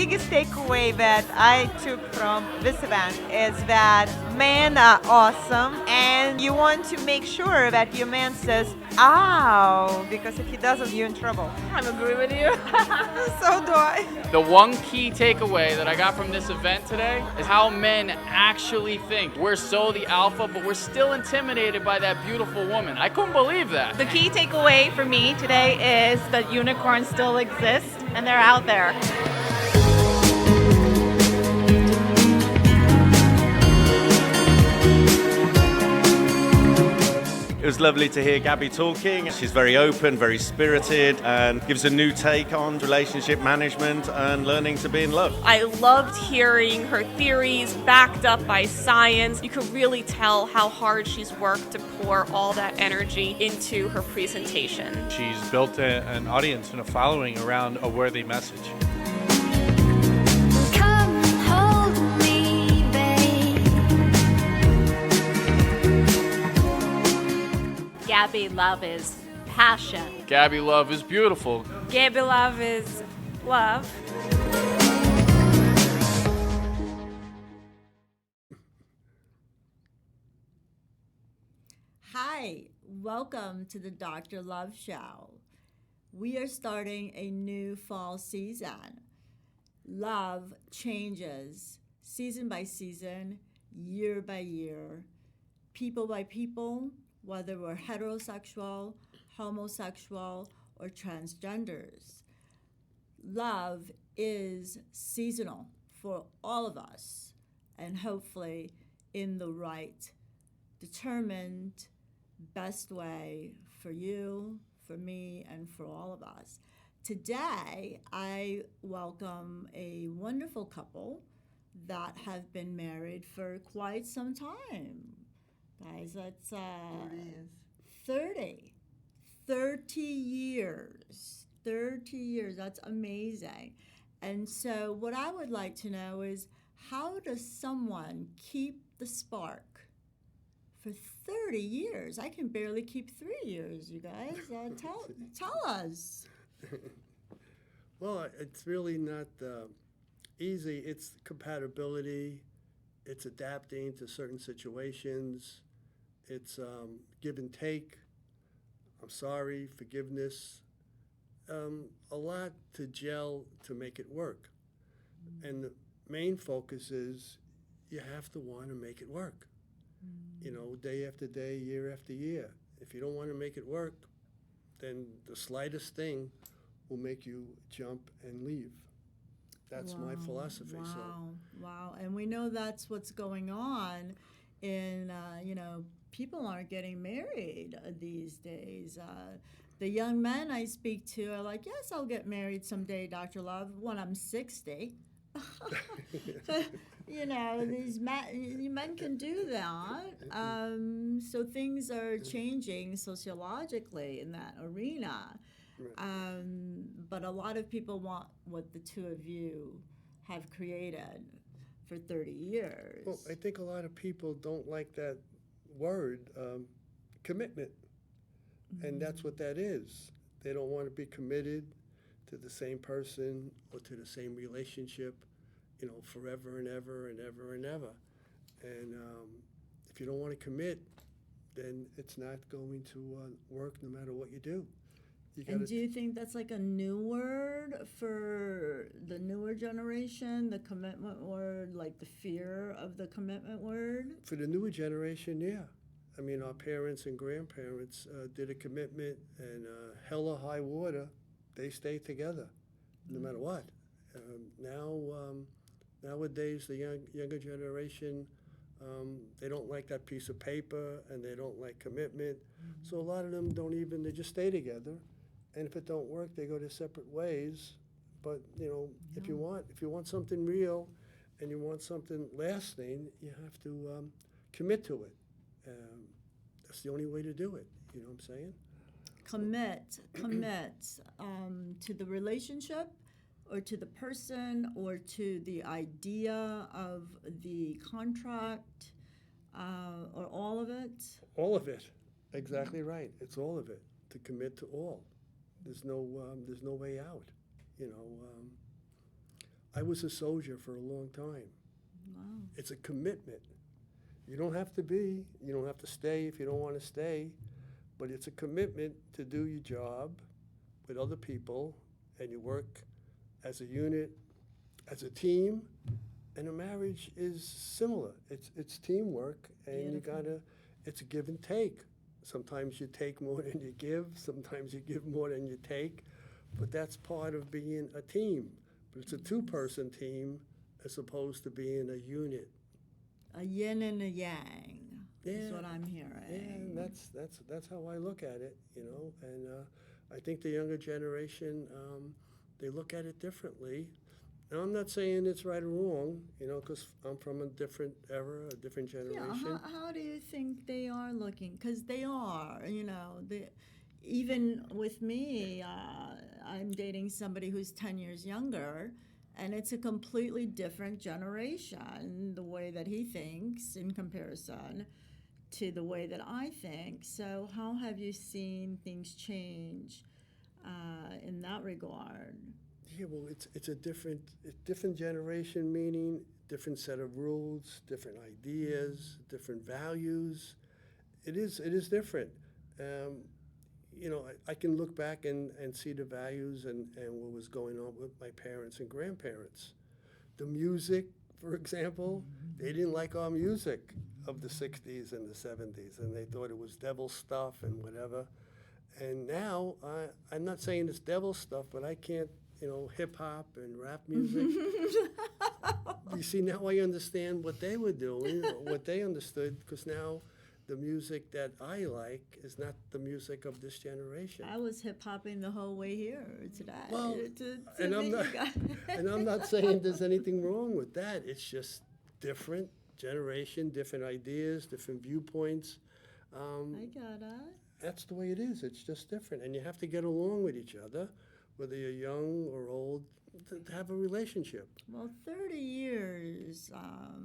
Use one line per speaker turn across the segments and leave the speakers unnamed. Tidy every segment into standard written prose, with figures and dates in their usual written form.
biggest takeaway that I took from this event is that men are awesome, and you want to make sure that your man says, ow, because if he doesn't, you're in trouble.
I agree with you.
So do I.
The one key takeaway that I got from this event today is how men actually think. We're so the alpha, but we're still intimidated by that beautiful woman. I couldn't believe that.
The key takeaway for me today is that unicorns still exist and they're out there.
It was lovely to hear Gabi talking. She's very open, very spirited, and gives a new take on relationship management and learning to be in love.
I loved hearing her theories backed up by science. You could really tell how hard she's worked to pour all that energy into her presentation.
She's built an audience and a following around a worthy message.
Gabi Lovve is passion.
Gabi Lovve is beautiful.
Gabi Lovve is love.
Hi, welcome to the Dr. Love Show. We are starting a new fall season. Love changes season by season, year by year, people by people, whether we're heterosexual, homosexual, or transgenders. Love is seasonal for all of us, and hopefully in the right, determined, best way for you, for me, and for all of us. Today, I welcome a wonderful couple that have been married for quite some time. Guys, that's 30 years. 30 years, that's amazing. And so what I would like to know is, how does someone keep the spark for 30 years? I can barely keep 3 years, you guys. Tell us.
Well, it's really not easy. It's compatibility. It's adapting to certain situations. It's give and take. I'm sorry, forgiveness. A lot to gel to make it work. And the main focus is you have to want to make it work. You know, day after day, year after year. If you don't want to make it work, then the slightest thing will make you jump and leave. That's my philosophy.
Wow. And we know that's what's going on in, people aren't getting married these days. The young men I speak to are like, yes, I'll get married someday, Dr. Love, when I'm 60. These men can do that. So things are changing sociologically in that arena. But a lot of people want what the two of you have created for 30 years.
Well, I think a lot of people don't like that word, commitment. And that's what that is. They don't want to be committed to the same person or to the same relationship, forever and ever and ever and ever. And if you don't want to commit, then it's not going to work no matter what you do.
And do you think that's like a new word for the newer generation, the commitment word, like the fear of the commitment word?
For the newer generation, yeah. I mean, our parents and grandparents did a commitment, and hell or high water, they stayed together, no matter what. Nowadays, the younger generation, they don't like that piece of paper, and they don't like commitment. So a lot of them they just stay together. And if it don't work, they go their separate ways. But if you want something real, and you want something lasting, you have to commit to it. That's the only way to do it. You know what I'm saying?
Commit to the relationship, or to the person, or to the idea of the contract, or all of it?
All of it. Exactly right. It's all of it. To commit to all. There's no way out. I was a soldier for a long time.
Wow.
It's a commitment. You don't have to be, you don't have to stay if you don't want to stay, but it's a commitment to do your job with other people, and you work as a unit, as a team, and a marriage is similar. It's teamwork, and you gotta, it's a give and take. Sometimes you take more than you give, sometimes you give more than you take, but that's part of being a team. But it's a two-person team as opposed to being a unit.
A yin and a yang is
Yeah.
what I'm
Yeah,
hearing.
and that's how I look at it, you know. And I think the younger generation, they look at it differently. And I'm not saying it's right or wrong, you know, because I'm from a different era, a different
Yeah,
generation.
how do you think they are looking? Because they are, you know, even with me, I'm dating somebody who's 10 years younger, and it's a completely different generation, the way that he thinks in comparison to the way that I think. So, how have you seen things change in that regard?
Yeah, well, it's a different generation, meaning different set of rules, different ideas, different values. It is different. You know, I can look back and see the values and what was going on with my parents and grandparents. The music, for example, they didn't like our music of the 60s and the 70s, and they thought it was devil stuff and whatever. And now, I'm not saying it's devil stuff, but I can't, you know, hip hop and rap music. You see, now I understand what they were doing, what they understood, because now the music that I like is not the music of this generation.
I was hip hopping the whole way here today.
Well,
to
and I'm
meet
not,
you guys.
and I'm not saying there's anything wrong with that. It's just different generation, different ideas, different viewpoints.
I got it.
That's the way it is. It's just different, and you have to get along with each other, whether you're young or old, to have a relationship.
Well, 30 years.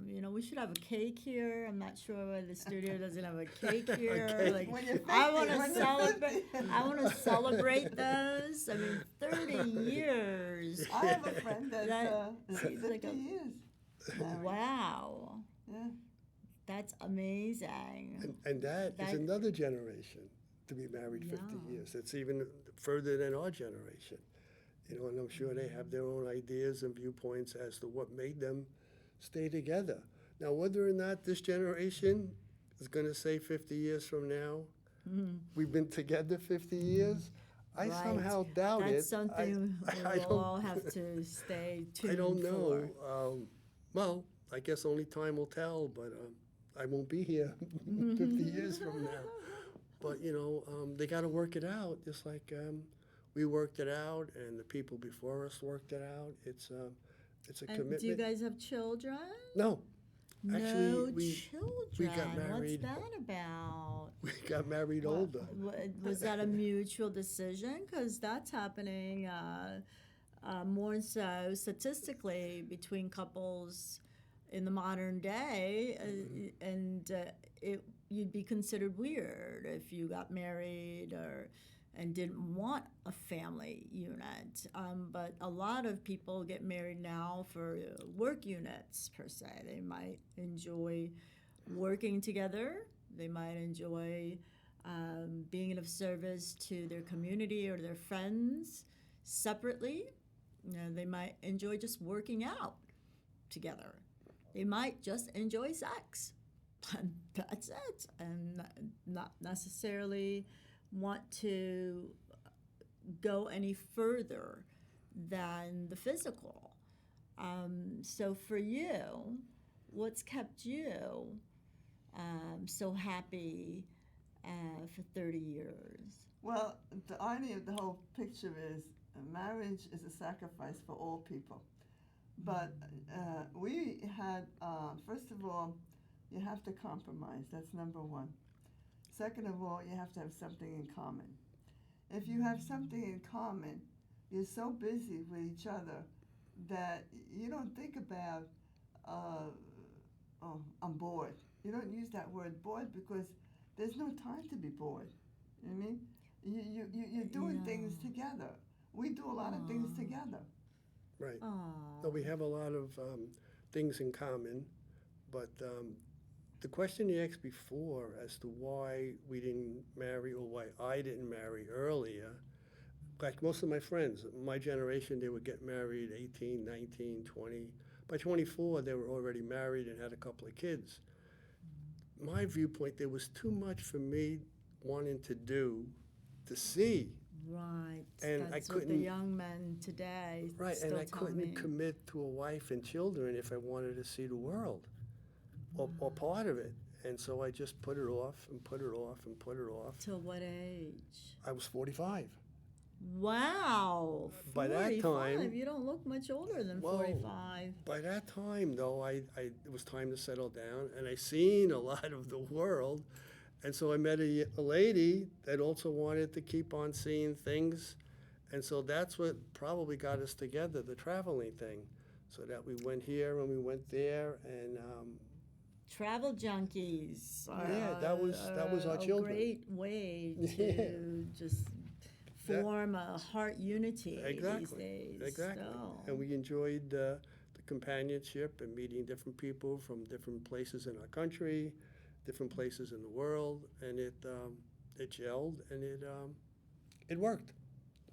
You know, we should have a cake here. I'm not sure why the studio doesn't have a cake here.
cake.
Like,
When you're
I want
50, when
to
you're
celebrate.
50.
I want to celebrate those. I mean, 30 years.
I have a friend that's
That
is
seems
50
like a-
years married.
Wow,
Yeah.
that's amazing.
And that
That-
is another generation to be married 50
Yeah.
years. It's even further than our generation. You know, and I'm sure they have their own ideas and viewpoints as to what made them stay together. Now, whether or not this generation is going to say 50 years from now, we've been together 50 years, I
Right.
somehow doubt
That's
it.
something
I
we'll all have to stay tuned
I don't know.
for.
Well, I guess only time will tell, but I won't be here 50 years from now. But, you know, they got to work it out, just like we worked it out and the people before us worked it out. It's a
And
commitment.
do you guys have children?
No. Actually,
No
we
children.
got married.
What's that about?
We got married older.
Was that a mutual decision? Because that's happening more so statistically between couples in the modern day, and you'd be considered weird if you got married and didn't want a family unit. But a lot of people get married now for work units per se. They might enjoy working together. They might enjoy being of service to their community or their friends separately. You know, they might enjoy just working out together. They might just enjoy sex. And that's it. And not necessarily want to go any further than the physical. So for you, what's kept you so happy for 30 years?
Well, the irony of the whole picture is marriage is a sacrifice for all people. But we had, first of all, you have to compromise. That's number one. Second of all, you have to have something in common. If you have something in common, you're so busy with each other that you don't think about, oh, I'm bored. You don't use that word bored because there's no time to be bored. You know what I mean? You're doing things together. We do a lot of things together.
Right.
Oh.
No, we have a lot of things in common, but the question you asked before as to why we didn't marry or why I didn't marry earlier, like most of my friends, my generation, they would get married 18, 19, 20. By 24, they were already married and had a couple of kids. My viewpoint, there was too much for me wanting to do, to see.
Right.
And
That's
I
what the
couldn't-
young men today
Right,
still
and I
tell
couldn't
me.
commit to a wife and children if I wanted to see the world or part of it. And so I just put it off and put it off and put it off.
Till what age?
I was 45.
Wow.
By that
45.
time-
You don't look much older than
Whoa.
45.
By that time, though, it was time to settle down, and I seen a lot of the world. And so I met a lady that also wanted to keep on seeing things. And so that's what probably got us together, the traveling thing, so that we went here and we went there. And
Travel junkies.
Yeah, that was our
a
children.
great way
Yeah.
to just
That-
form a heart unity these
Exactly,
days.
exactly.
So.
And we enjoyed the companionship and meeting different people from different places in our country, different places in the world, and it gelled and it worked.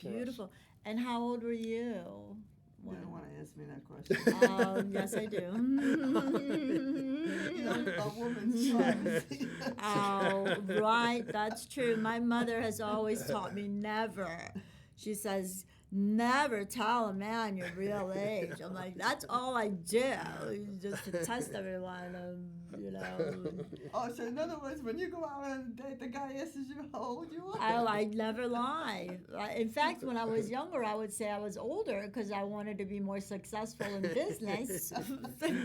for us.
Beautiful. And how old were you?
You don't want to ask me that question.
Yes, I do.
A woman's privacy.
Oh, right, that's true. My mother has always taught me never. She says, never tell a man your real age. I'm like, that's all I do, just to test everyone, you know.
Oh, so in other words, when you go out on a date, the guy asks you how old you are?
I never lie. In fact, when I was younger, I would say I was older because I wanted to be more successful in business,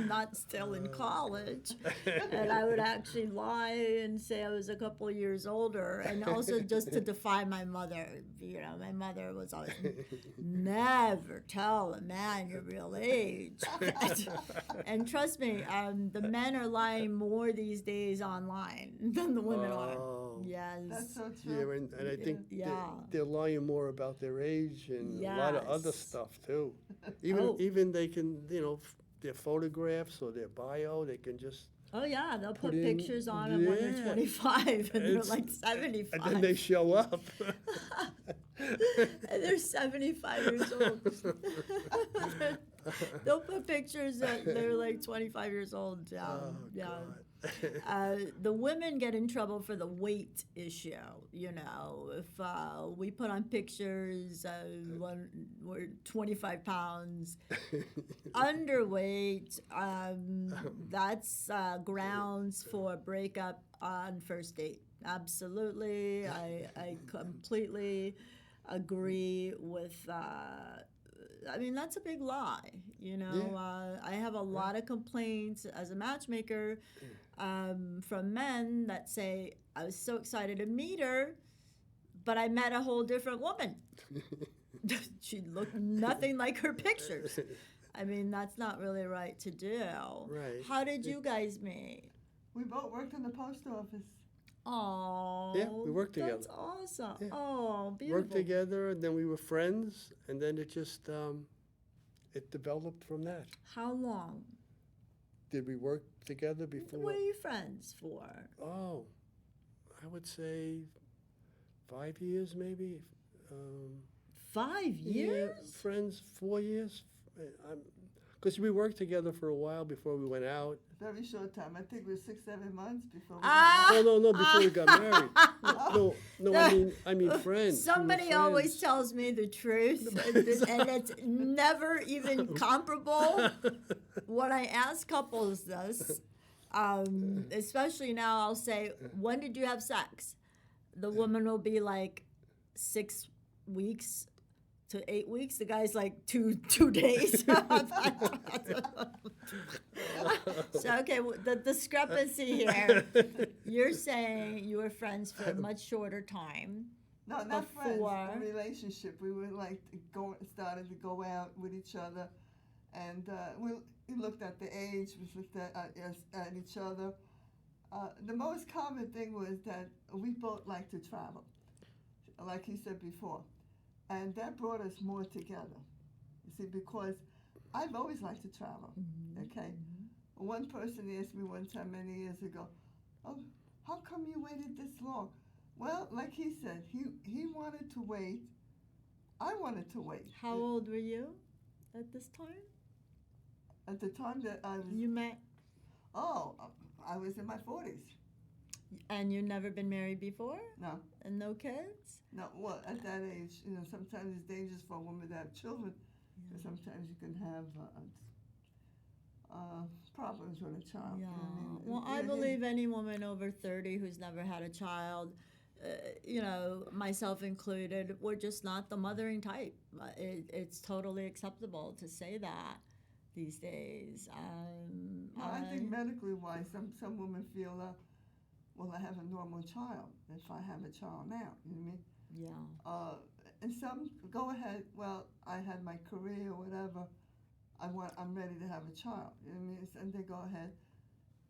not still in college. And I would actually lie and say I was a couple of years older, and also just to defy my mother. You know, my mother was always, never tell a man your real age. And trust me, the men are lying more these days online than the women are.
Oh.
Yes.
That's so
Yeah,
true.
and I think
Yeah.
they're lying more about their age and a lot of other
Yes.
stuff too. Even they can, their photographs or their bio, they can just,
Oh yeah, they'll put
Put in-
pictures on them when they're
yeah.
25 and they're
It's-
like 75.
and then they show up.
And they're 75 years old. They'll put pictures that they're like 25 years old. Yeah,
Oh,
yeah.
God.
The women get in trouble for the weight issue. You know, if we put on pictures, when we're 25 pounds underweight, that's grounds for a breakup on first date. Absolutely, I completely agree with. I mean, that's a big lie. You know, I have a lot of complaints as a matchmaker from men that say, I was so excited to meet her, but I met a whole different woman. She looked nothing like her pictures. I mean, that's not really right to do.
Right.
How did you guys meet?
We both worked in the post office.
Oh,
Yeah, we worked together.
That's awesome.
Yeah.
Oh, beautiful.
Worked together, and then we were friends, and then it just, it developed from that.
How long?
Did we work together before?
What are you friends for?
Oh, I would say 5 years maybe.
5 years?
Yeah, friends, 4 years. Because we worked together for a while before we went out.
Very short time. I think it was 6-7 months before.
Oh no, before we got married. No, I mean friends. We were
Somebody always
friends.
tells me the truth, and it's never even comparable when I ask couples this. Especially now, I'll say, when did you have sex? The woman will be like 6 weeks to 8 weeks. The guy's like two days. So okay, the discrepancy here. You're saying you were friends for a much shorter time.
No, not friends.
Before.
A relationship. We were like started to go out with each other, and we looked at the age. We looked at each other. The most common thing was that we both like to travel, like he said before, and that brought us more together. You see, because I've always liked to travel. Okay. One person asked me one time many years ago, "Oh, how come you waited this long?" Well, like he said, he wanted to wait. I wanted to wait.
How old were you at this time?
At the time that I was,
You met,
I was in my 40s.
and you've never been married before,
No,
and no kids.
no. Well, at that age, you know, sometimes it's dangerous for a woman to have children, because sometimes you can have problems with a child.
Yeah.
You know what I mean?
Well, I
Yeah,
believe any woman over 30 who's never had a child, you know, myself included, we're just not the mothering type. It's totally acceptable to say that these days.
Well, I think medically wise, some women feel, well, I have a normal child if I have a child now. You know what I mean?
Yeah.
And some go ahead. Well, I had my career or whatever. I'm ready to have a child. You know what I mean? And they go ahead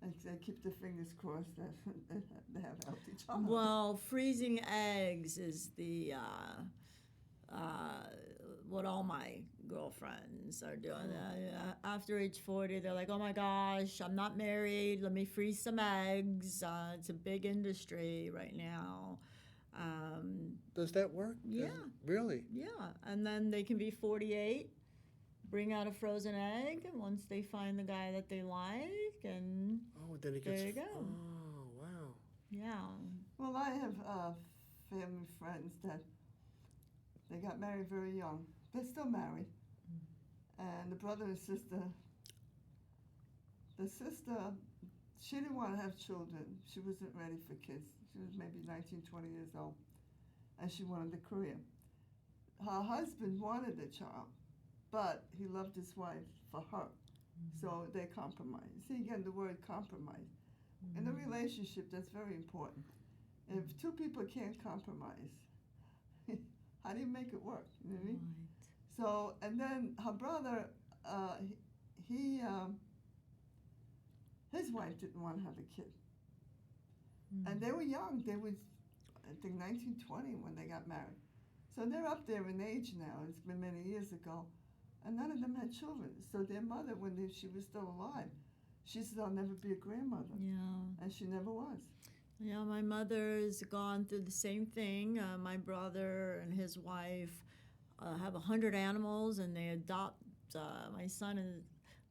and they keep their fingers crossed that they have a healthy child.
Well, freezing eggs is the what all my girlfriends are doing. After age 40, they're like, "Oh my gosh, I'm not married. Let me freeze some eggs." It's a big industry right now.
Does that work?
Yeah.
Really?
Yeah, and then they can be 48, bring out a frozen egg, and once they find the guy that they like, and
Oh, then it gets.
there you go.
Oh, wow.
Yeah.
Well, I have family friends that they got married very young. They're still married. And the brother and sister, the sister, she didn't want to have children. She wasn't ready for kids. She was maybe 19, 20 years old. And she wanted a career. Her husband wanted a child, but he loved his wife for her. So they compromised. See, again, the word compromise. In a relationship, that's very important. If two people can't compromise, how do you make it work? You know what I mean? So, and then her brother, his wife didn't want to have a kid. And they were young. They was, I think, 19, 20 when they got married. So they're up there in age now. It's been many years ago. And none of them had children. So their mother, when she was still alive, she said, "I'll never be a grandmother."
Yeah.
And she never was.
Yeah, my mother's gone through the same thing. My brother and his wife have 100 animals, and they adopt.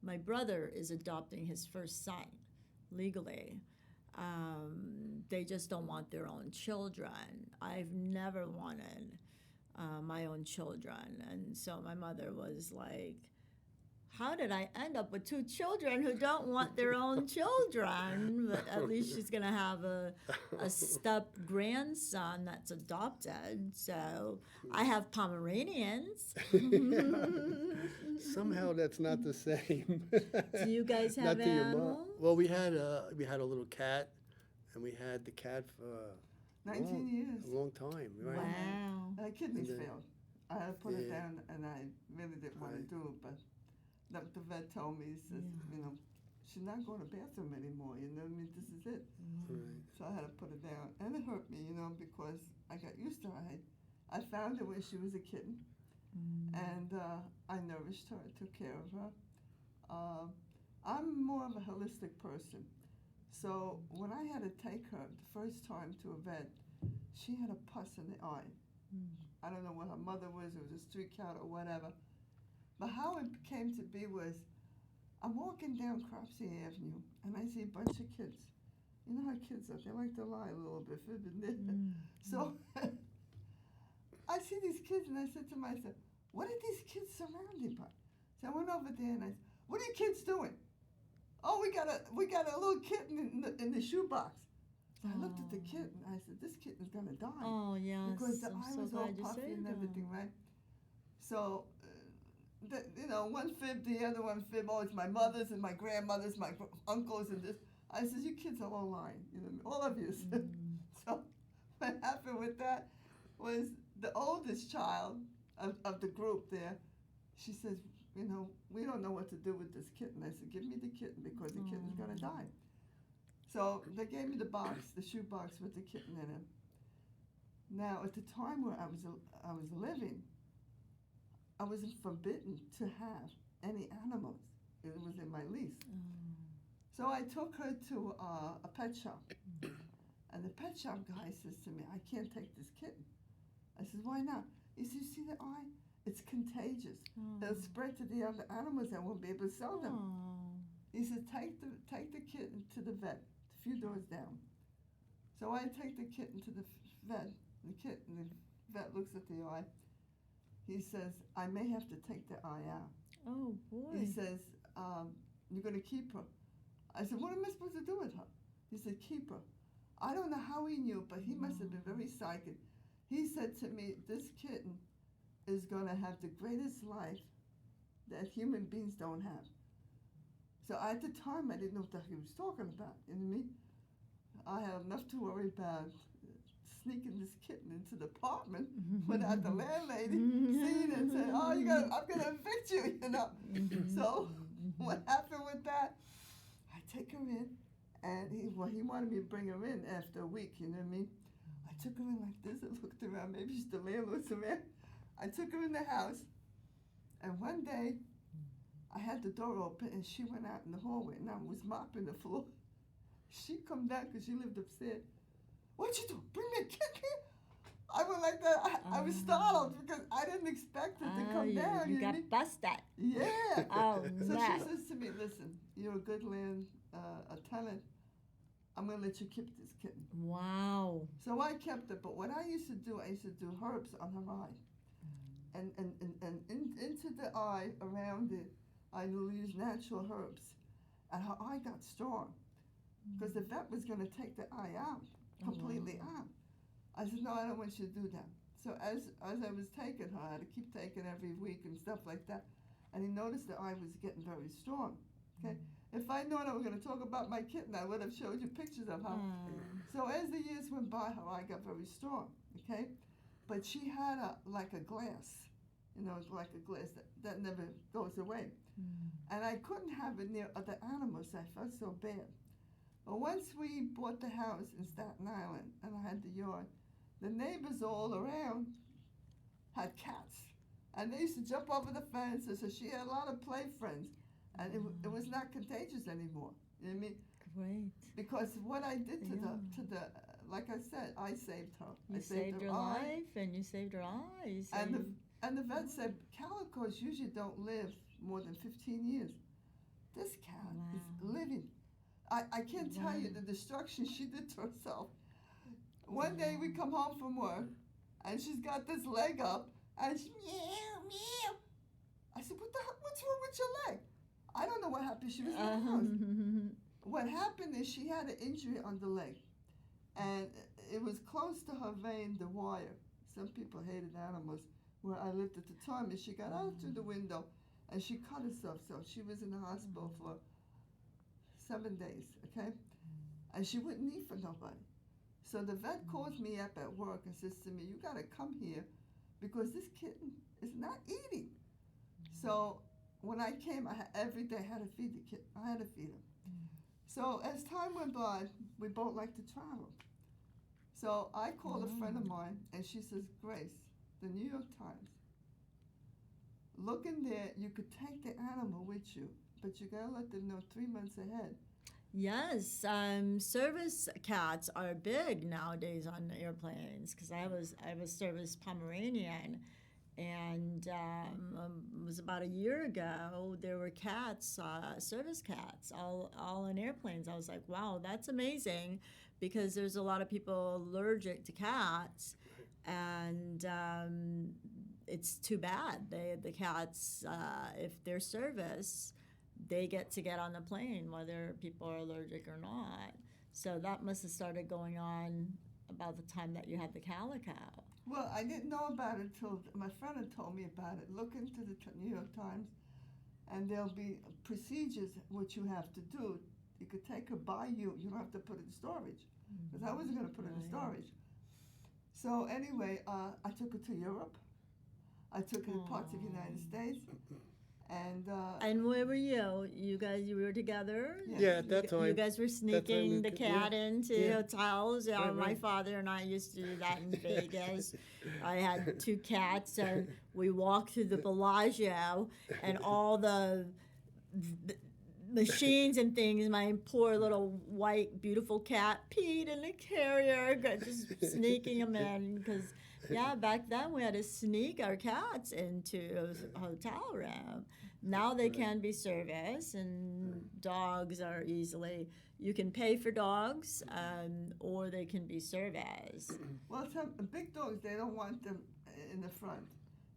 My brother is adopting his first son legally. They just don't want their own children. I've never wanted my own children, and so my mother was like, "How did I end up with two children who don't want their own children?" But at least she's gonna have a step grandson that's adopted. So I have Pomeranians.
Somehow that's not the same.
Do you guys have
Not to your mom.
animals?
Well, we had a little cat, and we had the cat for
19 years.
a long time, right?
Wow.
Kidneys
And then-
failed. I had to put it
Yeah.
down, and I really didn't want to
Right.
do it, but the vet told me, he says, you know, she's not going to the bathroom anymore, you know what I mean? This is it.
Right.
So I had to put it down. And it hurt me, you know, because I got used to her. I found her when she was a kitten, and I nourished her, took care of her. I'm more of a holistic person. So when I had to take her the first time to a vet, she had a pus in the eye. I don't know what her mother was, it was a street cat or whatever. But how it came to be was, I'm walking down Cropsey Avenue, and I see a bunch of kids. You know how kids are, they like to lie a little bit, So I see these kids, and I said to myself, what are these kids surrounded by? So I went over there, and I said, what are you kids doing? Oh, we got a little kitten in the shoebox. So I looked at the kitten, and I said, this kitten's gonna die.
Oh, yes.
Because the
I'm
eye
so
was all
glad you
puffy
said
and
that.
everything, right? So, one fib, the other one fib, oh, it's my mother's and my grandmother's, my uncles and this. I said, you kids are all lying, you know, all of you. So what happened with that was the oldest child of the group there, she says, you know, we don't know what to do with this kitten. I said, give me the kitten because the kitten's gonna die. So they gave me the box, the shoe box with the kitten in it. Now, at the time where I was living, I wasn't forbidden to have any animals. It was in my lease. So I took her to a pet shop. And the pet shop guy says to me, I can't take this kitten. I said, why not? He says, you see the eye? It's contagious. It'll spread to the other animals. I won't be able to sell them. He said, take the kitten to the vet, a few doors down. So I take the kitten to the vet. The vet looks at the eye. He says, I may have to take the eye out.
Oh, boy.
He says, you're going to keep her. I said, what am I supposed to do with her? He said, keep her. I don't know how he knew, but he must have been very psychic. He said to me, this kitten is going to have the greatest life that human beings don't have. So at the time, I didn't know what the heck he was talking about. You know what I mean? I had enough to worry about sneaking this kitten into the apartment without the landlady seeing it and saying, oh, I'm going to evict you, you know. So what happened with that? I take her in, and he wanted me to bring her in after a week, you know what I mean? I took her in like this and looked around. Maybe the landlord's around. I took her in the house, and one day, I had the door open, and she went out in the hallway, and I was mopping the floor. She come down because she lived upstairs. What'd you do? Bring me a kitten here? I went like that. I was startled because I didn't expect it to come down.
You
know
got
what I mean?
busted.
Yeah.
Oh,
So
no.
she says to me, listen, you're a good a tenant. I'm going to let you keep this kitten.
Wow.
So I kept it, but what I used to do herbs on her eye. And into the eye, around it, I used natural herbs. And her eye got strong. Because the vet was going to take the eye out, completely out. I said, no, I don't want you to do that. So as I was taking her, I had to keep taking every week and stuff like that. And he noticed the eye was getting very strong. Okay. If I'd known I was going to talk about my kitten, I would have showed you pictures of her. So as the years went by, her eye got very strong. Okay. But she had like a glass, you know, like a glass that never goes away. And I couldn't have it near other animals. I felt so bad. But once we bought the house in Staten Island and I had the yard, the neighbors all around had cats. And they used to jump over the fence, so she had a lot of play friends. And it was not contagious anymore. You know what I mean?
Great.
Because what I did to the like I said, I saved her.
You
I saved her
your
eye.
life, and you saved her eyes.
And the vet said calicos usually don't live more than 15 years. This cat is living. I can't tell you the destruction she did to herself. One day we come home from work, and she's got this leg up, and she meow, meow. I said, what's wrong with your leg? I don't know what happened. She was in the house. What happened is she had an injury on the leg, and it was close to her vein, the wire. Some people hated animals. Where I lived at the time, and she got out through the window, and she cut herself. So she was in the hospital for 7 days, okay? And she wouldn't eat for nobody. So the vet calls me up at work and says to me, you got to come here because this kitten is not eating. So when I came, every day I had to feed the kitten. I had to feed him. So as time went by, we both like to travel. So I called a friend of mine, and she says, Grace, the New York Times, look in there, you could take the animal with you, but you gotta let them know 3 months ahead.
Yes, service cats are big nowadays on airplanes because I was service Pomeranian, and it was about a year ago. There were cats, service cats, all on airplanes. I was like, wow, that's amazing, because there's a lot of people allergic to cats, and it's too bad. The cats, if they're service, they get on the plane whether people are allergic or not. So that must have started going on about the time that you had the calico.
Well, I didn't know about it until my friend had told me about it. Look into the New York Times, and there'll be procedures what you have to do. You could take her by you. You don't have to put it in storage, because I wasn't going to put it in storage. So anyway, I took her to Europe. I took her to parts of the United States. And
where were you? You were together?
Yeah, at that time.
You guys were sneaking the cat into
Yeah.
hotels.
Right,
My
right.
father and I used to do that in Vegas. I had 2 cats, and we walked through the Bellagio, and all the machines and things. My poor little white, beautiful cat peed in the carrier, just sneaking them in because. Yeah, back then we had to sneak our cats into a hotel room. Now they can be serviced, and dogs are easily. You can pay for dogs, or they can be serviced.
Well, some big dogs, they don't want them in the front.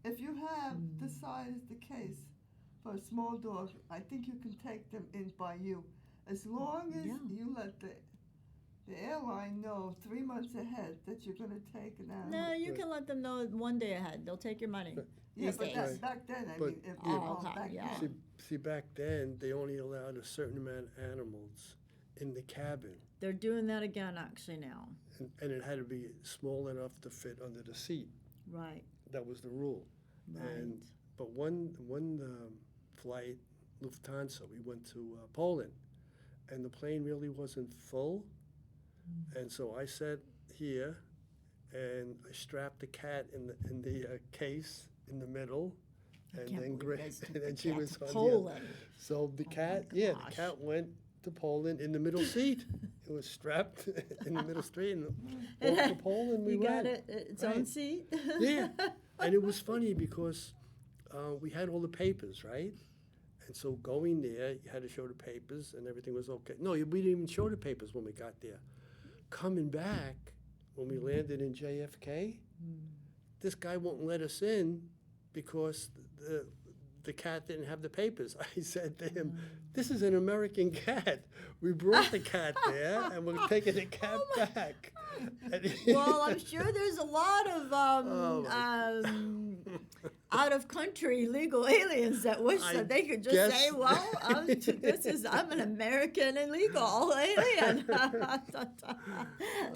If you have the size, the case for a small dog, I think you can take them in by you. As long as you let the airline know 3 months ahead that you're going to take an animal.
No, you can let them know 1 day ahead. They'll take your money.
Yeah,
these
but
days.
that's back then. I
But-
mean, if back
yeah.
then.
See, back then, they only allowed a certain amount of animals in the cabin.
They're doing that again, actually, now.
And it had to be small enough to fit under the seat.
Right,
That was the rule.
right.
But one flight, Lufthansa, we went to Poland, and the plane really wasn't full. And so I sat here, and I strapped the cat in the case in the middle, and
can't
then
believe you guys took
and
the
then she
cat
was
to
on the
Poland.
other. So the
Oh
cat,
my
the
gosh.
cat went to Poland in the middle seat. It was strapped in the middle street, and off to Poland we
You got
went.
its own
Right.
seat?
Yeah, and it was funny because we had all the papers, right? And so going there, you had to show the papers, and everything was okay. No, we didn't even show the papers when we got there. Coming back, when we landed in JFK, this guy won't let us in because the cat didn't have the papers. I said to him, "This is an American cat. We brought the cat there, and we're taking the cat back." And
Well, I'm sure there's a lot of out-of-country legal aliens that wish
I
that they could just
guess-
say, "Well, I'm an American illegal alien.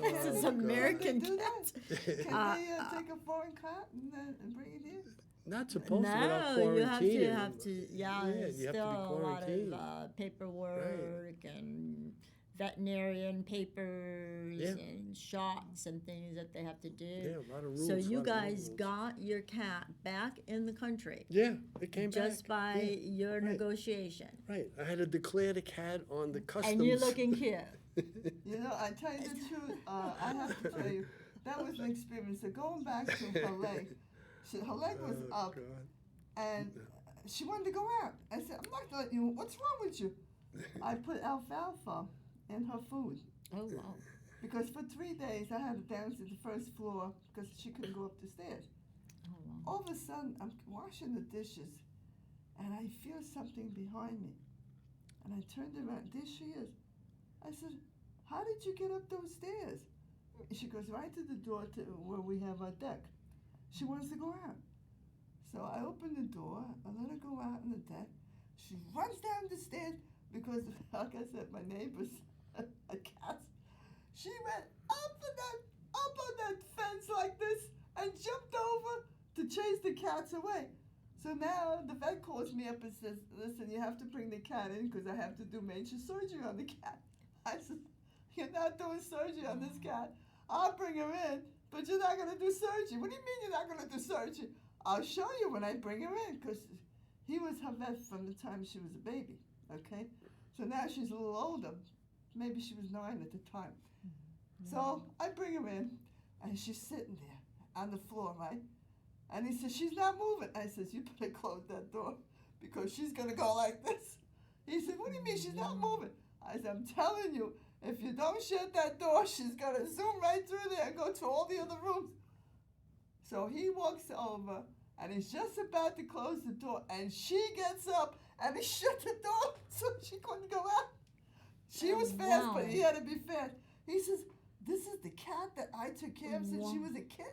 This is American
Can they do
cat."
that? Can they take a foreign cat and bring it here?
Not supposed to without
No, you have
quarantining
to
them.
have to. Yeah,
Yeah,
there's
you have to
still
be
a lot
quarantined.
of paperwork and veterinarian papers
Yeah.
and shots and things that they have to do.
Yeah, a lot of rules.
So
lot
you
of
guys
rules.
got your cat back in the country
Yeah, it came
just
back.
by
Yeah,
your
right.
negotiation,
Right, I had to declare the cat on the customs.
and you're looking cute.
You know, I tell you the truth, I have to tell you, that was an experience. So going back to her leg, her leg was
Oh,
up,
God.
and she wanted to go out. I said, I'm not going to let you, what's wrong with you? I put alfalfa in her food.
Oh wow!
Because for 3 days, I had her down to the first floor because she couldn't go up the stairs.
Oh wow!
All of a sudden, I'm washing the dishes, and I feel something behind me. And I turned around. There she is. I said, how did you get up those stairs? She goes right to the door to where we have our deck. She wants to go out. So I opened the door. I let her go out on the deck. She runs down the stairs because, like I said, my neighbors are cats. She went up on that fence like this and jumped over to chase the cats away. So now the vet calls me up and says, listen, you have to bring the cat in because I have to do major surgery on the cat. I said, you're not doing surgery on this cat. I'll bring her in, but you're not going to do surgery. What do you mean you're not going to do surgery? I'll show you when I bring her in because he was her vet from the time she was a baby, okay? So now she's a little older. Maybe she was 9 at the time. So I bring her in, and she's sitting there on the floor, right? And he says, she's not moving. I says, you better close that door because she's going to go like this. He said, what do you mean she's not moving? I said, I'm telling you, if you don't shut that door, she's going to zoom right through there and go to all the other rooms. So he walks over, and he's just about to close the door, and she gets up, and he shut the door so she couldn't go out. She was fast,
wow.
but he had to be fast. He says, this is the cat that I took care of since she was a kid?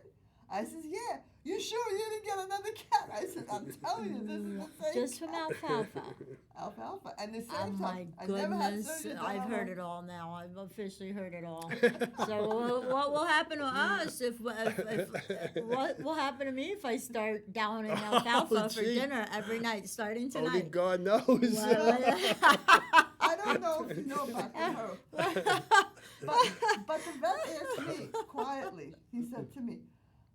I says, yeah. You sure you didn't get another cat? I said, I'm telling you, this is the same
Just from
cat.
alfalfa.
Alfalfa. And the
Oh
same
my
time, I never had
goodness,
surgery done
I've
on
heard
her.
it all now. I've officially heard it all. So what will happen to us if what will happen to me if I start downing alfalfa for
gee.
dinner every night starting
Only
tonight?
God knows.
I don't know if you know about the herb. But the vet asked me quietly, he said to me,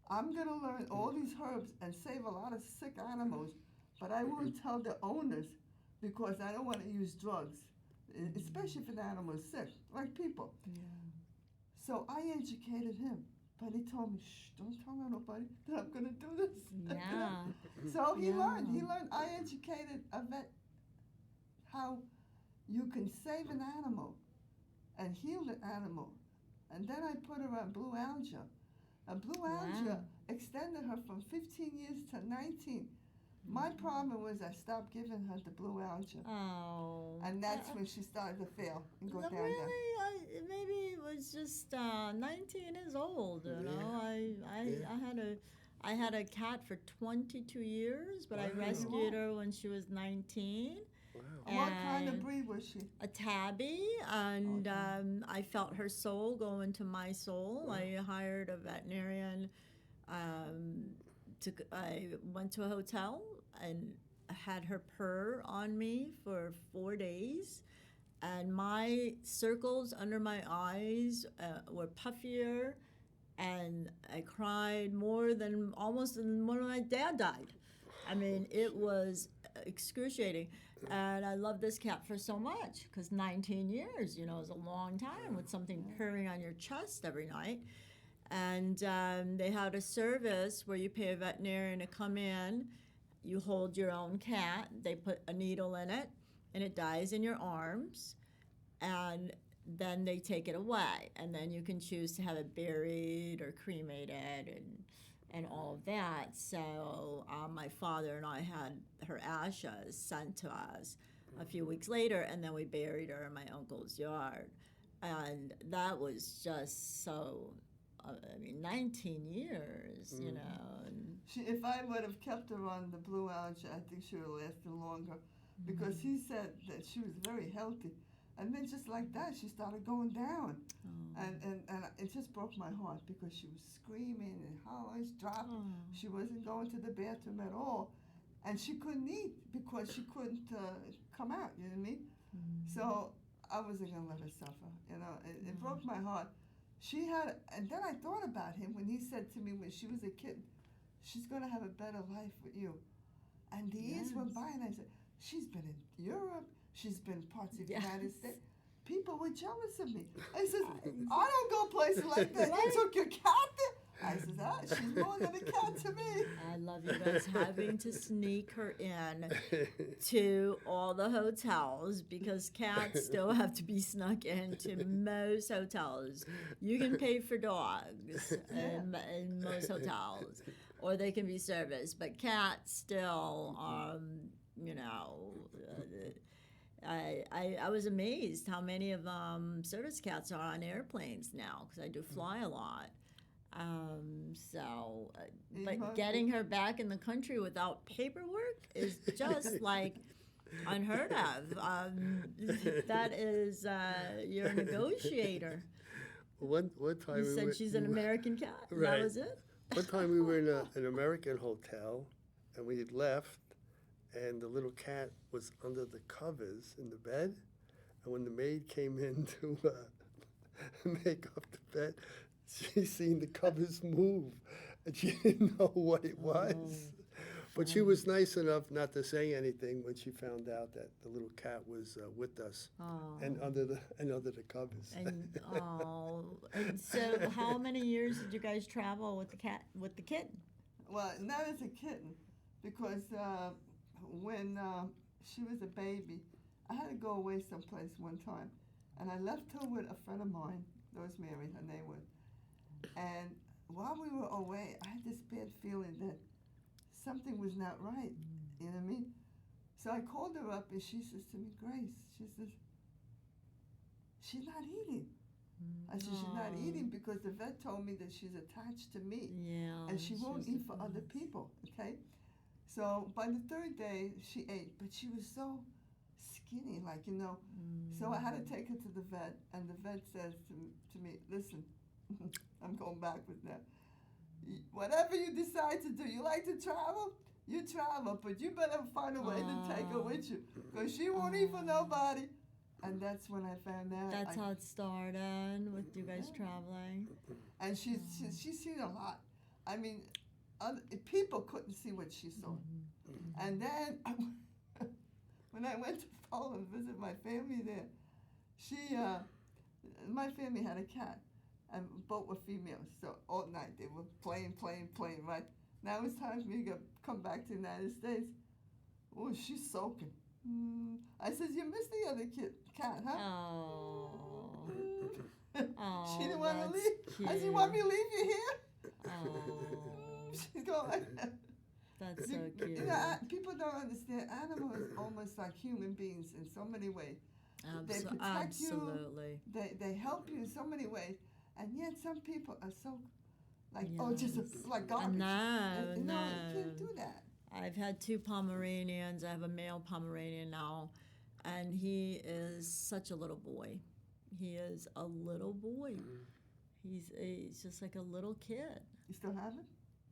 I'm going to learn all these herbs and save a lot of sick animals, but I won't tell the owners because I don't want to use drugs, especially if an animal is sick, like people. So I educated him, but he told me, shh, don't tell nobody that I'm going to do this.
Yeah.
So he
Yeah.
learned. I educated a vet how you can save an animal and heal the animal. And then I put her on blue algae. And blue algae extended her from 15 years to 19. My problem was I stopped giving her the blue algae.
Oh.
And that's when she started to fail and go down.
Really? Maybe it was just 19 years old. You know, I had a cat for 22 years, but I
Wow.
rescued her when she was 19.
Wow.
And what kind of
And
breed was she?
a tabby, and I felt her soul go into my soul. I hired a veterinarian. I went to a hotel and had her purr on me for 4 days, and my circles under my eyes were puffier, and I cried more than almost when my dad died. I mean, it was excruciating. And I love this cat for so much because 19 years, you know, is a long time with something purring on your chest every night. And they had a service where you pay a veterinarian to come in. You hold your own cat. They put a needle in it, and it dies in your arms. And then they take it away. And then you can choose to have it buried or cremated and all of that. So my father and I had her ashes sent to us a few weeks later, and then we buried her in my uncle's yard. And that was just so, 19 years, you know. And
If I would have kept her on the blue algae, I think she would have lasted longer because he said that she was very healthy. And then just like that, she started going down. And it just broke my heart because she was screaming and hollering, dropping. She wasn't going to the bathroom at all. And she couldn't eat because she couldn't come out, you know what I mean? So I wasn't going to let her suffer, you know. It broke my heart. And then I thought about him when he said to me when she was a kid, she's going to have a better life with you. And the years went by and I said, she's been in Europe. She's been parts of the United States. People were jealous of me. I said, I don't go places like that. You took your cat there? I said, she's more than a cat to me.
I love you guys having to sneak her in to all the hotels because cats still have to be snuck into most hotels. You can pay for dogs in most hotels, or they can be serviced, but cats still, you know. I was amazed how many of service cats are on airplanes now because I do fly a lot. But getting her back in the country without paperwork is just like unheard of. That is, you're a negotiator.
One time
You
we
said
were,
she's an American cat.
Right.
That was it?
One time we were in an American hotel, and we had left, and the little cat was under the covers in the bed. And when the maid came in to make up the bed, she seen the covers move, and she didn't know what it was. But she was nice enough not to say anything when she found out that the little cat was with us and under the covers.
And so how many years did you guys travel with the kitten?
Well, not as a kitten, because when she was a baby, I had to go away someplace one time, and I left her with a friend of mine, Rosemary, her name was. And while we were away, I had this bad feeling that something was not right, you know what I mean? So I called her up, and she says to me, Grace, she says, she's not eating. I said, she's not eating because the vet told me that she's attached to me.
Yeah.
And she won't
she's
eat for other
best.
people, okay? So by the third day, she ate, but she was so skinny, like, you know. So I had to take her to the vet, and the vet says to me, listen, I'm going backwards now. Whatever you decide to do, you like to travel? You travel, but you better find a way to take her with you, because she won't eat for nobody. And that's when I found out.
That's how it started with you guys traveling.
And she's seen a lot. I mean, people couldn't see what she saw. And then when I went to Poland and visit my family there, my family had a cat, and both were females. So all night they were playing, right? Now it's time for me to come back to the United States. Oh, she's soaking. I said, you missed the other cat, huh?
Oh.
She didn't want to
that's
leave.
Cute.
I said, you want me to leave you here?
Oh.
She's going like that.
That's so cute.
You know, people don't understand. Animals are almost like human beings in so many ways. They protect
Absolutely.
you. They help you in so many ways. And yet some people are so like,
Yes.
like garbage.
No,
and,
no.
You can't do that.
I've had 2 Pomeranians. I have a male Pomeranian now, and he is such a little boy. He is a little boy. He's just like a little kid.
You still have it?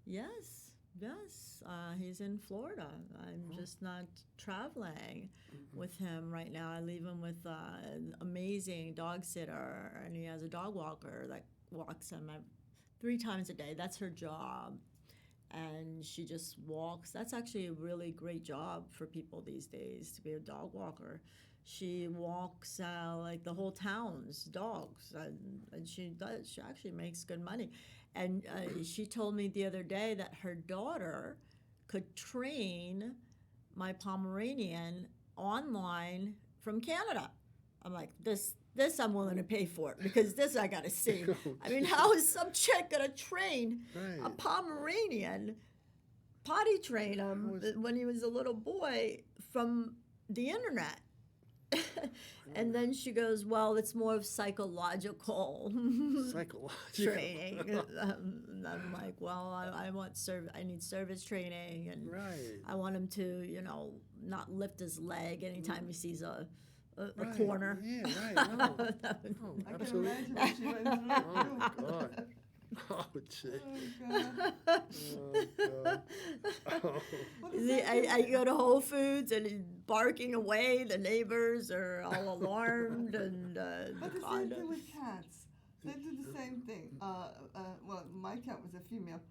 Yes, yes. He's in Florida. I'm just not traveling with him right now. I leave him with an amazing dog sitter, and he has a dog walker that walks him 3 times a day. That's her job. And she just walks. That's actually a really great job for people these days, to be a dog walker. She walks like the whole town's dogs, and she actually makes good money. And she told me the other day that her daughter could train my Pomeranian online from Canada. I'm like, this I'm willing to pay for, because this I gotta see. I mean, how is some chick gonna train a Pomeranian, potty train him when he was a little boy from the internet? And then she goes, well, it's more of psychological training. And I'm like, well, I need service training, and I want him to, not lift his leg anytime he sees a corner.
Yeah, right. No.
I can
Absolutely.
imagine what she went through.
Oh, God. Oh, gee.
Oh, God.
Oh, God. Oh.
I go to Whole Foods and he's barking away. The neighbors are all alarmed, and
But the same thing with cats. They do the same thing. Well, my cat was a female,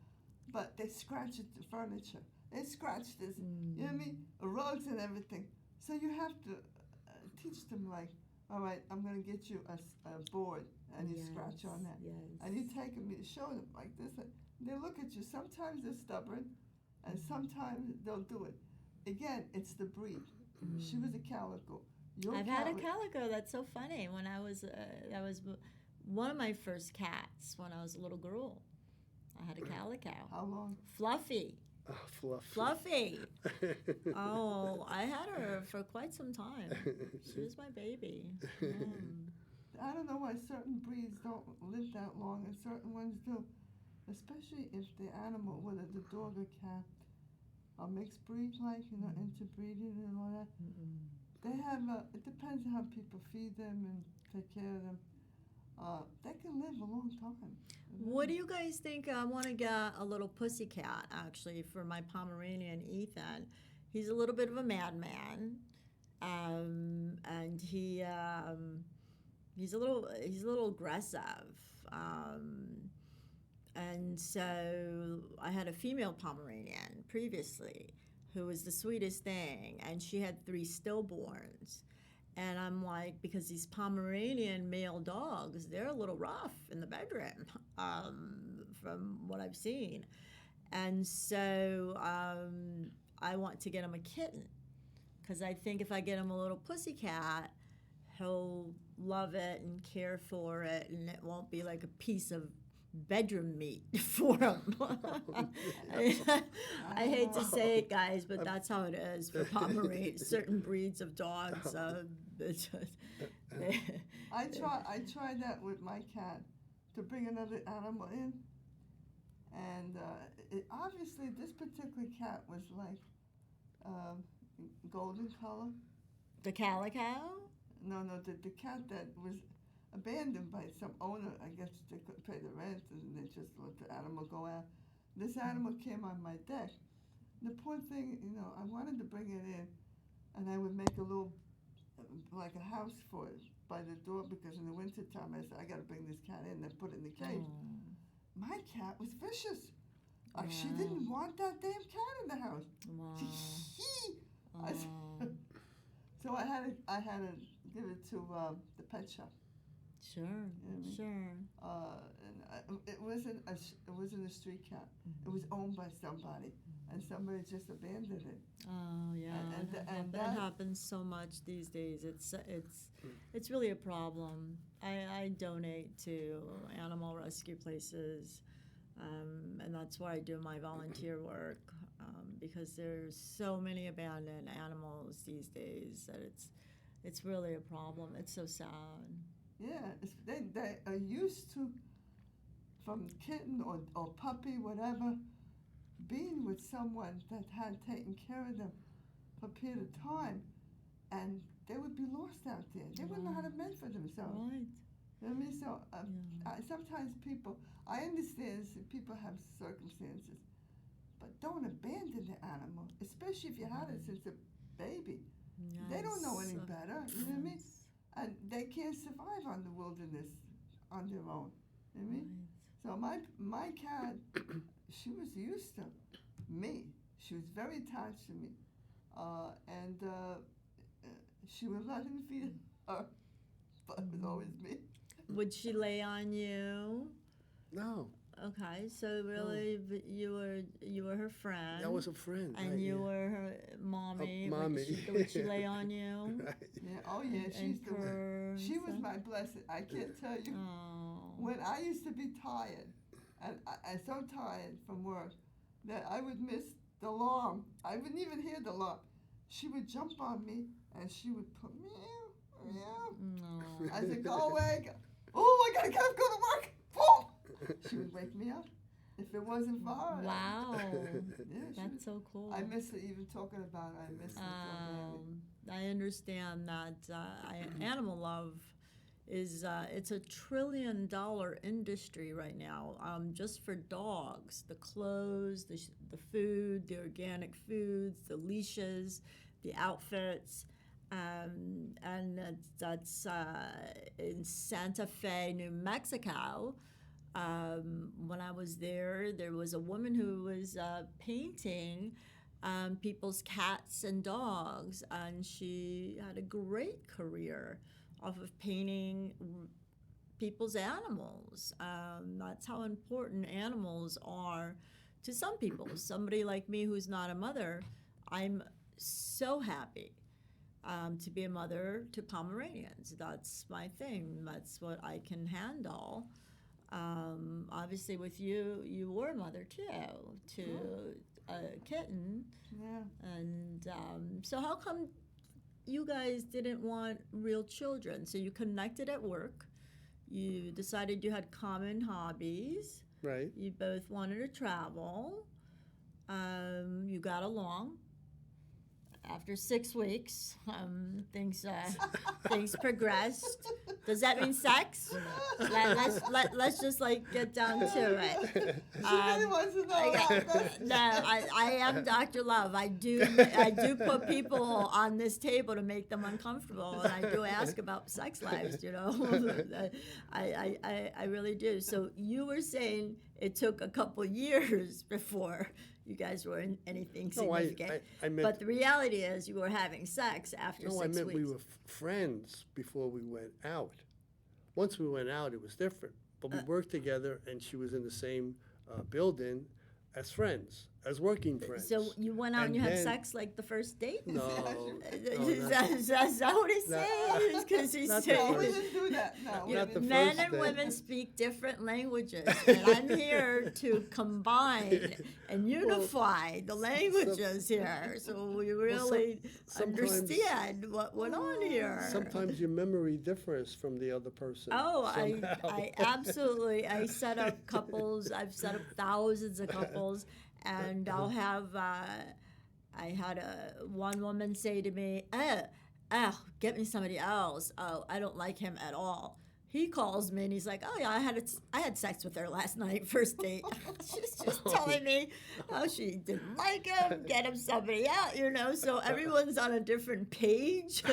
but they scratch at the furniture. They scratch this, you know what I mean? Rugs and everything. So you have to teach them, like, all right, I'm going to get you a board, and you scratch on that.
Yes.
And you take them, you show them like this. And they look at you. Sometimes they're stubborn, and sometimes they'll do it. Again, it's the breed. She was a calico.
I've had a calico. That's so funny. When that was one of my first cats when I was a little girl. I had a calico.
How long?
Fluffy.
Oh,
Fluffy. Oh, I had her for quite some time. She was my baby.
I don't know why certain breeds don't live that long and certain ones do. Especially if the animal, whether the dog or cat, are mixed breed, like, interbreeding and all that. They have, it depends on how people feed them and take care of them. They can live a long time.
What do you guys think? I want to get a little pussycat, actually, for my Pomeranian, Ethan. He's a little bit of a madman, and he's a little aggressive. And so I had a female Pomeranian previously who was the sweetest thing, and she had 3 stillborns. And I'm like, because these Pomeranian male dogs, they're a little rough in the bedroom, from what I've seen. And so I want to get him a kitten, because I think if I get him a little pussycat, he'll love it and care for it, and it won't be like a piece of bedroom meat for them. I hate to say it, guys, but that's how it is for Pomeranian, certain breeds of dogs.
I tried that with my cat to bring another animal in, and obviously this particular cat was like golden color.
The calico?
No, the cat that was abandoned by some owner. I guess they couldn't pay the rent, and they just let the animal go out. This animal came on my deck. The poor thing, I wanted to bring it in, and I would make a little, like a house for it by the door, because in the wintertime I said, I got to bring this cat in and put it in the cage. My cat was vicious. Like, she didn't want that damn cat in the house. So I had to give it to the pet shop.
Sure, sure.
And it wasn't a street cat. It was owned by somebody, and somebody just abandoned it.
Oh yeah,
and
that happens so much these days. It's really a problem. I donate to animal rescue places, and that's where I do my volunteer work, because there's so many abandoned animals these days that it's really a problem. It's so sad.
Yeah, they are used to, from kitten or puppy, whatever, being with someone that had taken care of them for a period of time, and they would be lost out there. They wouldn't know how to mend for themselves.
Right.
You know what I mean? So sometimes I understand that people have circumstances, but don't abandon the animal, especially if you had it since a baby.
Yes.
They don't know any better. You know what I mean? And they can't survive on the wilderness on their own. You know what I mean?
Right.
So my cat, she was used to me. She was very attached to me. And she would let him feed her, but it was always me.
Would she lay on you?
No.
Okay, so really, but you were her friend.
I was a friend.
And
right,
you
yeah.
were her mommy.
Mommy.
Would she lay on you?
Right.
Yeah, oh yeah, she was my blessing. I can't tell you.
Oh.
When I used to be tired, and I so tired from work that I would miss the alarm. I wouldn't even hear the alarm. She would jump on me and she would put meow, meow.
No.
I said, go away. Oh, I gotta get up, go to work. Boom. She would wake me up if it wasn't for her.
Wow.
Yeah,
That's so cool.
I miss it even talking about it. I miss it so badly.
I understand that animal love is it's $1 trillion industry right now, just for dogs. The clothes, the food, the organic foods, the leashes, the outfits. And that's in Santa Fe, New Mexico. When I was there was a woman who was painting people's cats and dogs, and she had a great career off of painting people's animals. That's how important animals are to some people. Somebody like me who's not a mother, I'm so happy to be a mother to Pomeranians. That's my thing. That's what I can handle. Obviously with you were a mother too, to a kitten.
Yeah.
And so how come you guys didn't want real children? So you connected at work. You decided you had common hobbies.
Right.
You both wanted to travel. You got along. After 6 weeks, things progressed. Does that mean sex? Let's just get down to it.
She really wants to know about that.
No, I am Dr. Love. I do put people on this table to make them uncomfortable, and I do ask about sex lives. I really do. So you were saying it took a couple years before you guys were in anything significant.
I meant,
but the reality is you were having sex after 6 weeks.
No, I meant we were friends before we went out. Once we went out, it was different. But we worked together, and she was in the same building as friends, as working friends.
So you went out and you had
then-
sex like the first date?
No,
Is Is that what he's saying? Because he's
not
saying
No, we didn't do that. No, we
Not the
didn't.
men
first
and
day.
women speak different languages, and I'm here to combine and unify the languages here, so we really
sometimes-
understand what went on here.
Sometimes your memory differs from the other person.
Oh,
somehow.
I absolutely. I set up couples. I've set up thousands of couples, and I'll have. I had one woman say to me, get me somebody else. Oh, I don't like him at all. He calls me and he's like, oh yeah, I had sex with her last night, first date. She's just telling me how she didn't like him, get him somebody else, you know. So everyone's on a different page.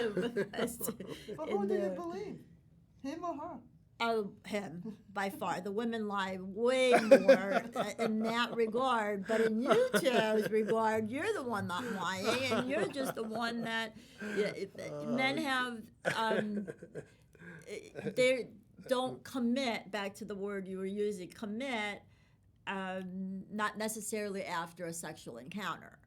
As to,
But
in
who do you
their-
believe? Him or her?
Oh, him, by far. The women lie way more in that regard. But in you two's regard, you're the one not lying, and you're just the one that men have. They don't commit. Back to the word you were using, commit. Not necessarily after a sexual encounter.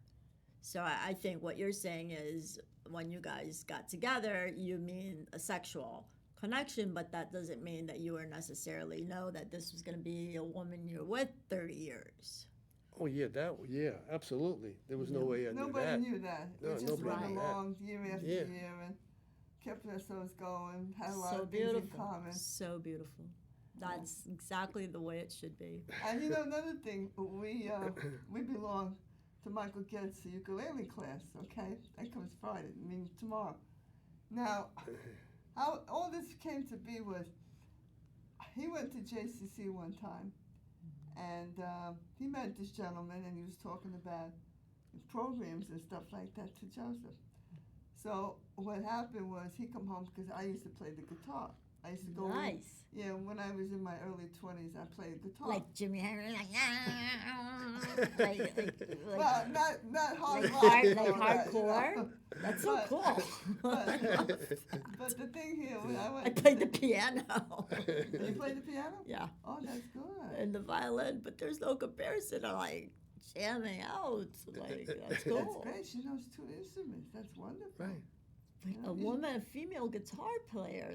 So I think what you're saying is when you guys got together, you mean a sexual connection, but that doesn't mean that you were necessarily know that this was going to be a woman you're with 30 years.
Oh yeah, absolutely. There was no way I knew
Nobody
that.
knew that.
No,
We just
nobody
went
knew that.
along year after
Yeah.
year and kept ourselves going, had a lot
So
of things in
beautiful.
common.
So beautiful. That's exactly the way it should be.
And you know another thing, we belong to Michael Getz' ukulele class, okay? That comes Friday, I mean tomorrow. Now, how all this came to be was, he went to JCC one time, and he met this gentleman, and he was talking about programs and stuff like that to Joseph. So what happened was he come home because I used to play the guitar. I used to go in-
Nice.
yeah, when I was in my early 20s, I played guitar.
Like Jimi Hendrix, like
well, not hard
like
rock,
hard,
you
like
know, that, you know.
hardcore. That's so
But-
cool.
But the thing here, when I went,
I played the piano.
you played the piano?
Yeah,
Oh, that's good.
and the violin, but there's no comparison to like jamming out. Like that's
That's
cool.
great. She knows 2 instruments. That's wonderful.
Right.
Like a woman, a female guitar player.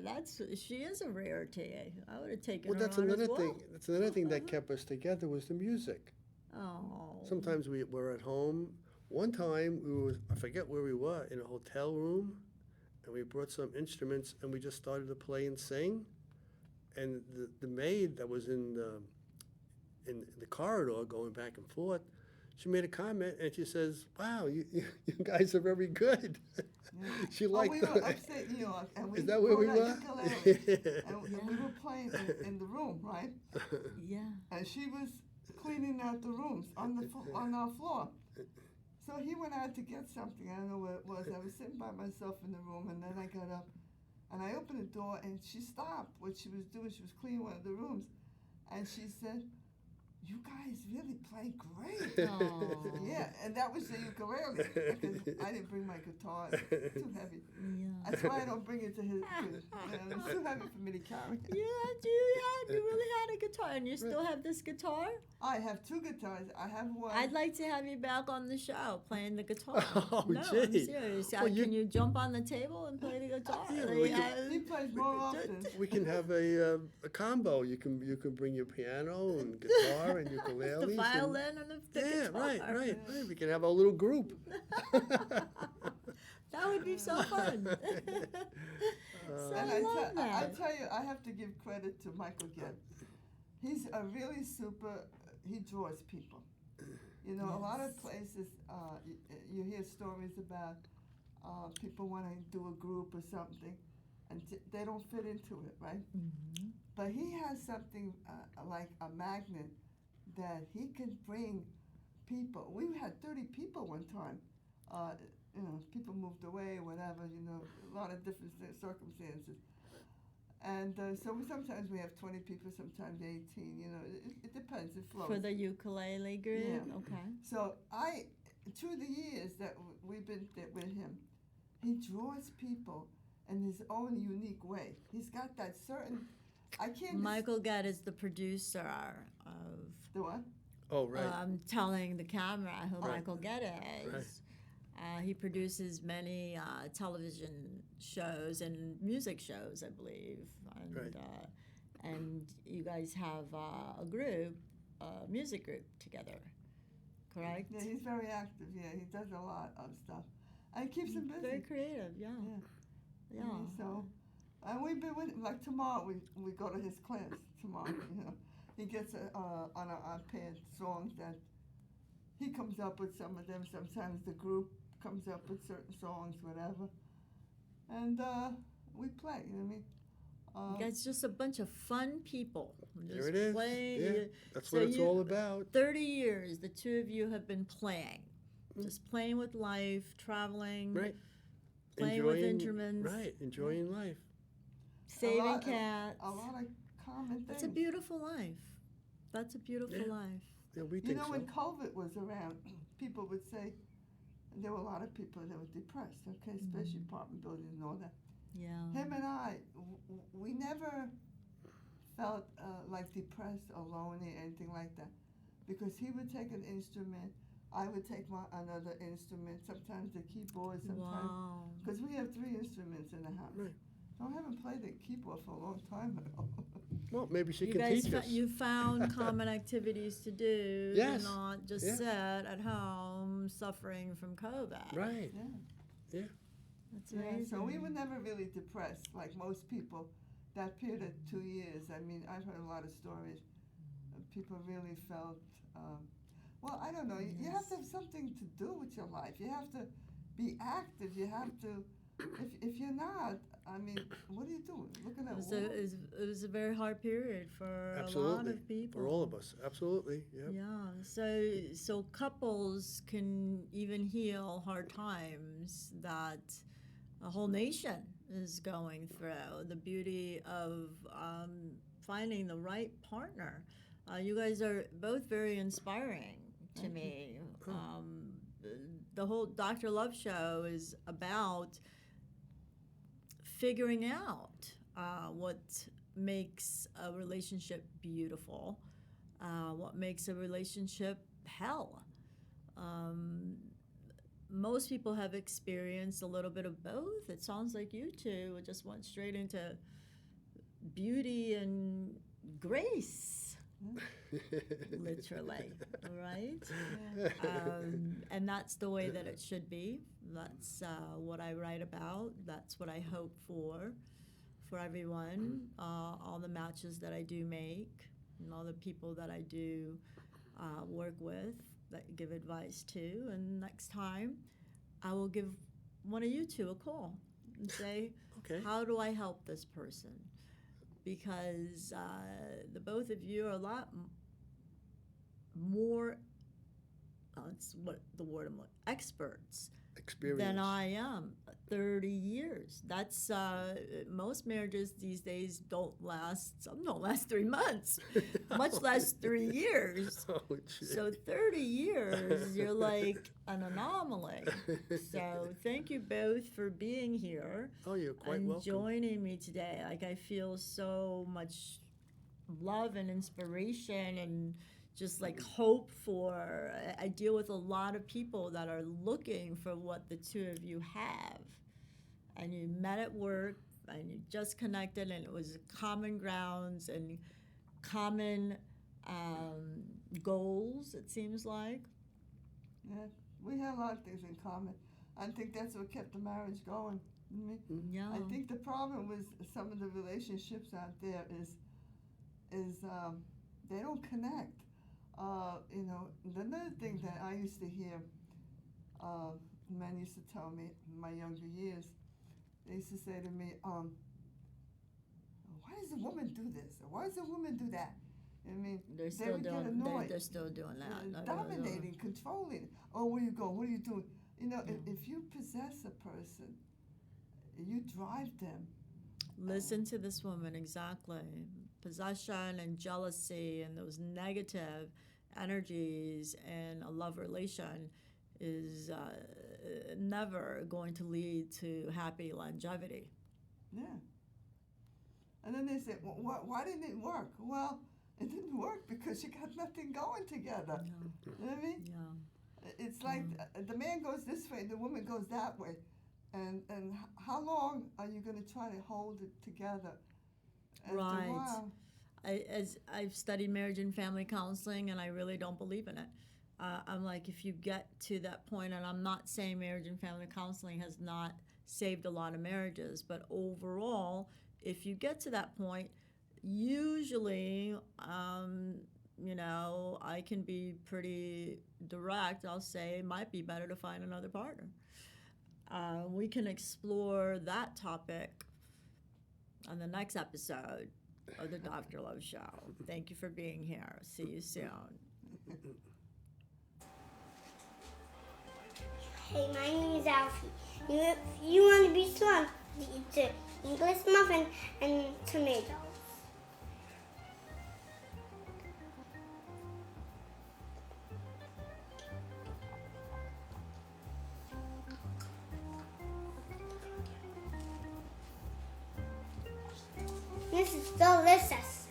She is a rarity. I would have taken
Well,
her
that's
on
another
as well.
thing. That's another thing that kept us together was the music.
Oh.
Sometimes we were at home. One time I forget where we were, in a hotel room, and we brought some instruments and we just started to play and sing. And the maid that was in the corridor going back and forth, she made a comment and she says, "Wow, you guys are very good." She liked
we
the.
were upstate New York, and we
Is that where we
brought
were?
our ukulele, and we were playing in the room, right?
Yeah.
And she was cleaning out the rooms on our floor. So he went out to get something. I don't know what it was. I was sitting by myself in the room, and then I got up, and I opened the door, and she stopped what she was doing. She was cleaning one of the rooms, and she said, "You guys really play great."
Aw.
Yeah, and that was the ukulele, because I didn't bring my guitar. It's too heavy.
Yeah.
That's why I don't bring it to his. It's too heavy for me to carry.
You really had a guitar, and you still have this guitar?
I have 2 guitars. I have one.
I'd like to have you back on the show playing the guitar.
Oh,
no, I'm
gee.
serious.
Well,
Can you jump on the table and play the guitar?
Yeah,
Like,
we can-
He plays more often.
We can have a combo. You can bring your piano and guitar and ukulele.
the violin and the
Yeah,
guitar.
right. We can have a little group.
That would be so fun. So
And
I love
I
that.
tell you, I have to give credit to Michael Getz. He's a really super. He draws people. You know, a lot of places you hear stories about people want to do a group or something, and they don't fit into it, right?
Mm-hmm.
But he has something like a magnet that he can bring people. We had 30 people one time. You know, people moved away, whatever. You know, a lot of different circumstances. And so sometimes we have 20 people, sometimes 18. You know, it depends. It flows.
For the ukulele group?
Yeah.
Okay.
So through the years that we've been with him, he draws people in his own unique way. He's got that certain. I can't.
Michael Gett is the producer of.
The what?
Oh, right.
I'm telling the camera who Michael Gett is.
Right.
He produces many television shows and music shows, I believe. And,
Right.
And you guys have a group, a music group together, correct?
Yeah, he's very active. Yeah, he does a lot of stuff. And it keeps him busy.
Very creative, yeah.
Yeah.
Yeah.
So, and we've been with him. Like tomorrow, we go to his class tomorrow. You know, he gets on a pair of songs that he comes up with some of them. Sometimes the group comes up with certain songs, whatever. And we play. I mean,
You guys just a bunch of fun people.
There
Just
it is.
play.
Yeah, that's what it's all about.
30 years, the two of you have been playing. Just playing with life, traveling,
Right.
playing with instruments,
Right, enjoying life.
saving cats.
A lot of common things.
That's a beautiful life. That's a beautiful
Yeah.
life.
Yeah, we
You
think
know,
so.
when COVID was around, people would say there were a lot of people that were depressed, okay, especially apartment buildings and all that.
Yeah.
Him and I, we never felt like depressed or lonely, anything like that, because he would take an instrument, I would take another instrument, sometimes the keyboard, sometimes,
Wow.
because we have 3 instruments in the house.
Right.
So I haven't played the keyboard for a long time ago.
Well, maybe she
You
can
guys,
teach us.
you found common activities to do,
Yes.
not just
Yeah.
sit at home suffering from COVID.
Right.
Yeah.
That's
Yeah,
amazing.
so we were never really depressed like most people. That period of 2 years, I mean, I've heard a lot of stories. People really felt, well, I don't know, you have to have something to do with your life. You have to be active. You have to, if you're not, I mean, what are you doing? Looking at
It was a very hard period for
Absolutely.
a lot of people.
For all of us. Absolutely. Yep.
Yeah. So couples can even heal hard times that a whole nation is going through. The beauty of finding the right partner. You guys are both very inspiring to me. The whole Dr. Love show is about figuring out what makes a relationship beautiful, what makes a relationship hell. Most people have experienced a little bit of both. It sounds like you two just went straight into beauty and grace, literally, right? And that's the way that it should be. That's what I write about. That's what I hope for everyone. All the matches that I do make and all the people that I do work with, that give advice to. And next time, I will give one of you two a call and say,
Okay.
how do I help this person? Because the both of you are a lot more, it's what the word I'm looking, experts
Experience.
than I am. 30 years. That's most marriages these days don't last. Some don't last 3 months, much less 3 years.
Oh, gee.
So 30 years, you're like an anomaly. So thank you both for being here
Oh, you're quite
and
welcome.
joining me today. Like I feel so much love and inspiration and just like hope for. I deal with a lot of people that are looking for what the two of you have. And you met at work and you just connected and it was common grounds and common goals, it seems like.
Yeah, we had a lot of things in common. I think that's what kept the marriage going.
Yeah.
I think the problem with some of the relationships out there is they don't connect. You know, another thing that I used to hear, men used to tell me in my younger years, they used to say to me, why does a woman do this? Or why does a woman do that? I mean,
They're
they
still
would get
doing.
annoyed.
They're still doing that.
Dominating, controlling. Oh, where you go? What are you doing? You know, if you possess a person, you drive them.
Listen to this woman exactly. Possession and jealousy and those negative energies in a love relation is never going to lead to happy longevity.
Yeah. And then they said, well, why didn't it work? Well, it didn't work because you got nothing going together.
Yeah.
You know what I mean?
Yeah.
It's like the man goes this way, the woman goes that way. And how long are you going to try to hold it together? After a
Right.
while,
I've studied marriage and family counseling, and I really don't believe in it. I'm like, if you get to that point, and I'm not saying marriage and family counseling has not saved a lot of marriages, but overall, if you get to that point, usually, you know, I can be pretty direct. I'll say it might be better to find another partner. We can explore that topic on the next episode of the Dr. Love Show. Thank you for being here. See you soon.
Hey, my name is Alfie. If you want to be strong, eat an English muffin and tomatoes. This is delicious.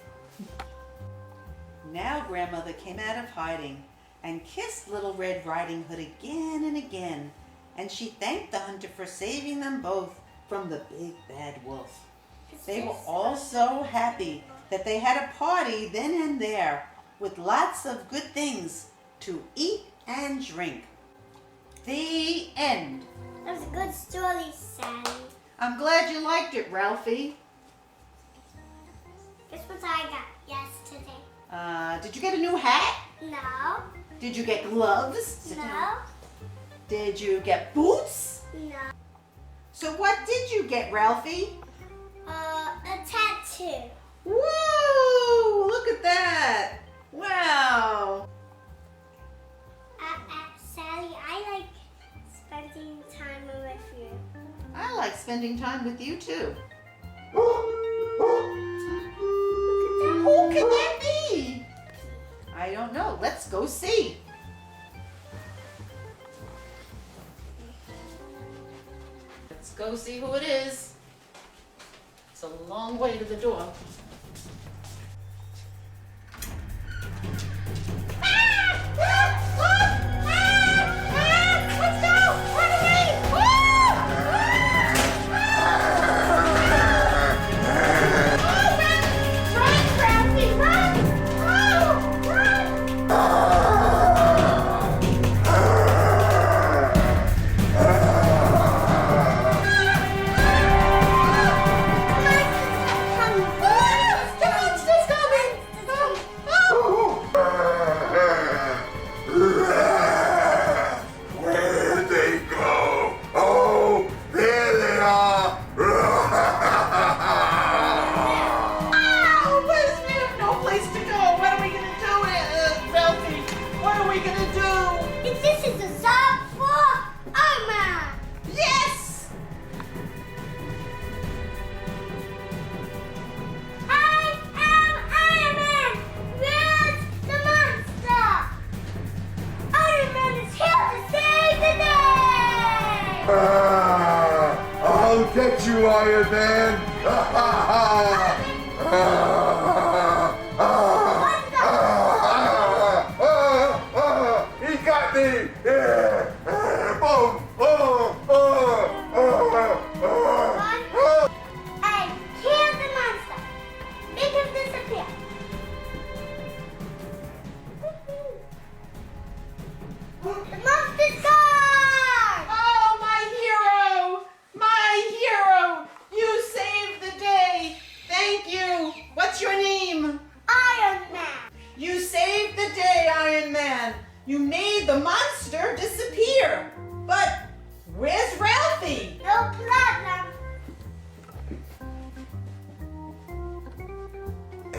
Now Grandmother came out of hiding and kissed Little Red Riding Hood again and again, and she thanked the hunter for saving them both from the big bad wolf. They were all so happy that they had a party then and there with lots of good things to eat and drink. The end.
That was a good story, Sally.
I'm glad you liked it, Ralphie.
Guess what I got yesterday?
Did you get a new hat?
No.
Did you get gloves?
No.
Did you get boots?
No.
So what did you get, Ralphie?
A tattoo.
Whoa! Look at that! Wow!
Sally, I like spending time with you.
I like spending time with you too. Who can that be? I don't know. Let's go see. Let's go see who it is. It's a long way to the door.
I'll get you, Iron Man! He got me! Boom!
Hey, kill the monster. Make him disappear. The monster's gone!
Oh, my hero! My hero! You saved the day! Thank you! What's your name?
Iron Man.
You saved the day, Iron Man! You made the monster disappear! But where's Ralphie?
No problem.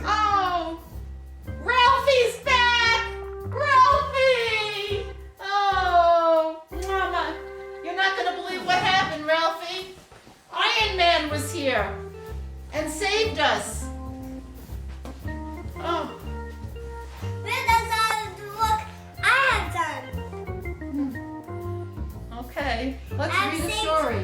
Oh! Ralphie's back! Ralphie! Oh! Mama, you're not gonna believe what happened, Ralphie. Iron Man was here and saved us. Oh.
Where does all the work I have done?
Okay, let's
I've
read the
saved
story.